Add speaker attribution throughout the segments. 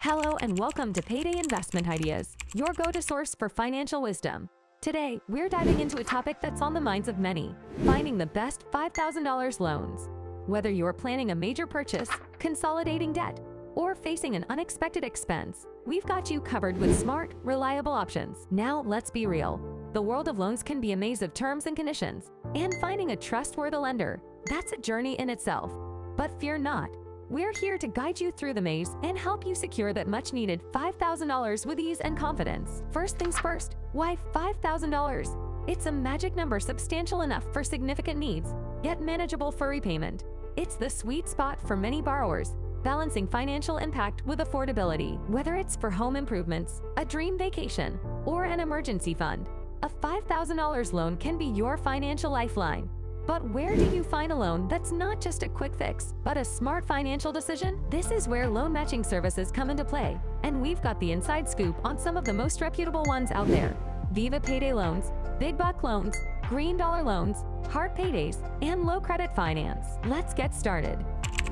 Speaker 1: Hello and welcome to Payday Investment Ideas, your go-to source for financial wisdom. Today, we're diving into a topic that's on the minds of many, finding the best $5,000 loans. Whether you're planning a major purchase, consolidating debt, or facing an unexpected expense, we've got you covered with smart, reliable options. Now, let's be real. The world of loans can be a maze of terms and conditions, and finding a trustworthy lender, that's a journey in itself. But fear not. We're here to guide you through the maze and help you secure that much-needed $5,000 with ease and confidence. First things first, why $5,000? It's a magic number substantial enough for significant needs, yet manageable for repayment. It's the sweet spot for many borrowers, balancing financial impact with affordability. Whether it's for home improvements, a dream vacation, or an emergency fund, a $5,000 loan can be your financial lifeline. But where do you find a loan that's not just a quick fix, but a smart financial decision? This is where loan matching services come into play, and we've got the inside scoop on some of the most reputable ones out there. Viva Payday Loans, Big Buck Loans, Green Dollar Loans, Heart Paydays, and Low Credit Finance. Let's get started.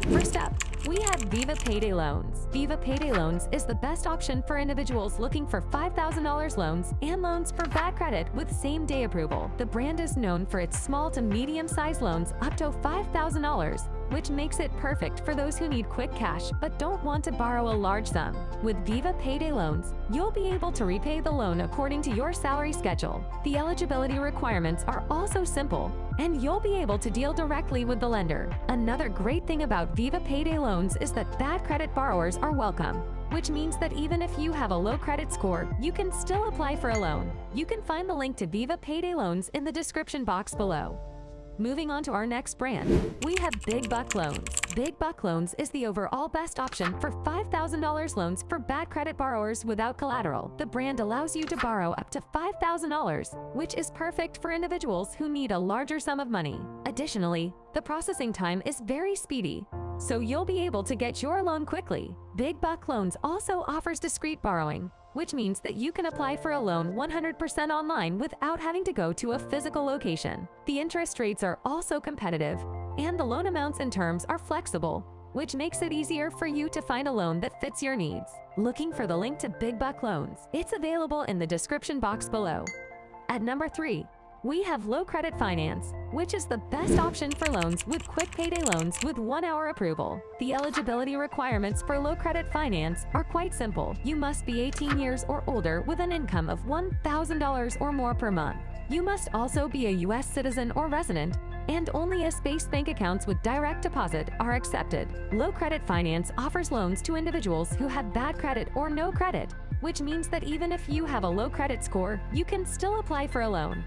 Speaker 1: First up, we have Viva Payday Loans. Viva Payday Loans is the best option for individuals looking for $5,000 loans and loans for bad credit with same-day approval. The brand is known for its small to medium-sized loans up to $5,000, which makes it perfect for those who need quick cash but don't want to borrow a large sum. With Viva Payday Loans, you'll be able to repay the loan according to your salary schedule. The eligibility requirements are also simple, and you'll be able to deal directly with the lender. Another great thing about Viva Payday Loans is that bad credit borrowers are welcome, which means that even if you have a low credit score, you can still apply for a loan. You can find the link to Viva Payday Loans in the description box below. Moving on to our next brand, we have Big Buck Loans. Big Buck Loans is the overall best option for $5,000 loans for bad credit borrowers without collateral. The brand allows you to borrow up to $5,000, which is perfect for individuals who need a larger sum of money. Additionally, the processing time is very speedy, so you'll be able to get your loan quickly. Big Buck Loans also offers discreet borrowing, which means that you can apply for a loan 100% online without having to go to a physical location. The interest rates are also competitive, and the loan amounts and terms are flexible, which makes it easier for you to find a loan that fits your needs. Looking for the link to Big Buck Loans? It's available in the description box below. At number 3, we have Low Credit Finance, which is the best option for loans with quick payday loans with 1-hour approval. The eligibility requirements for Low Credit Finance are quite simple. You must be 18 years or older with an income of $1,000 or more per month. You must also be a U.S. citizen or resident, and only US-based bank accounts with direct deposit are accepted. Low Credit Finance offers loans to individuals who have bad credit or no credit, which means that even if you have a low credit score, you can still apply for a loan.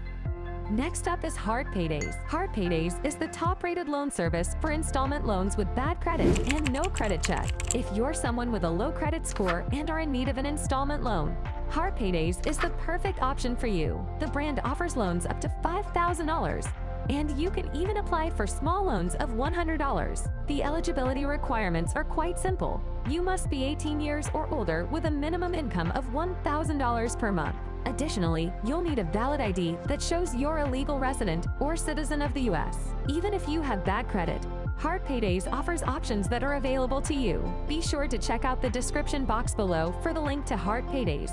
Speaker 1: Next up is Heart Paydays. Heart Paydays is the top-rated loan service for installment loans with bad credit and no credit check. If you're someone with a low credit score and are in need of an installment loan, Heart Paydays is the perfect option for you. The brand offers loans up to $5,000, and you can even apply for small loans of $100. The eligibility requirements are quite simple. You must be 18 years or older with a minimum income of $1,000 per month. Additionally, you'll need a valid ID that shows you're a legal resident or citizen of the U.S. Even if you have bad credit, Heart Paydays offers options that are available to you. Be sure to check out the description box below for the link to Heart Paydays.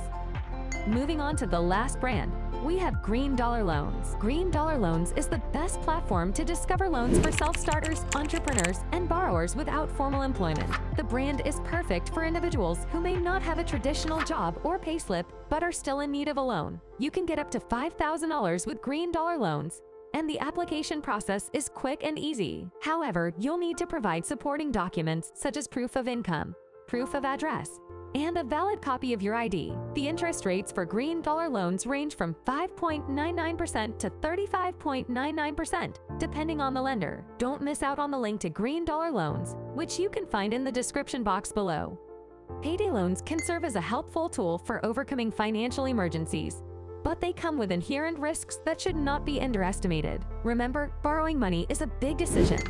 Speaker 1: Moving on to the last brand, we have Green Dollar Loans. Green Dollar Loans is the best platform to discover loans for self-starters, entrepreneurs, and borrowers without formal employment. The brand is perfect for individuals who may not have a traditional job or payslip but are still in need of a loan. You can get up to $5,000 with Green Dollar Loans, and the application process is quick and easy. However, you'll need to provide supporting documents such as proof of income, proof of address, and a valid copy of your ID. The interest rates for Green Dollar Loans range from 5.99% to 35.99%, depending on the lender. Don't miss out on the link to Green Dollar Loans, which you can find in the description box below. Payday loans can serve as a helpful tool for overcoming financial emergencies, but they come with inherent risks that should not be underestimated. Remember, borrowing money is a big decision.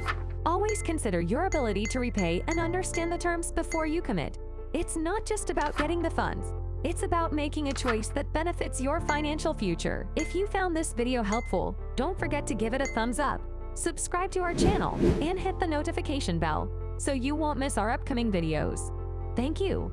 Speaker 1: Always consider your ability to repay and understand the terms before you commit. It's not just about getting the funds. It's about making a choice that benefits your financial future. If you found this video helpful, don't forget to give it a thumbs up, subscribe to our channel, and hit the notification bell so you won't miss our upcoming videos. Thank you.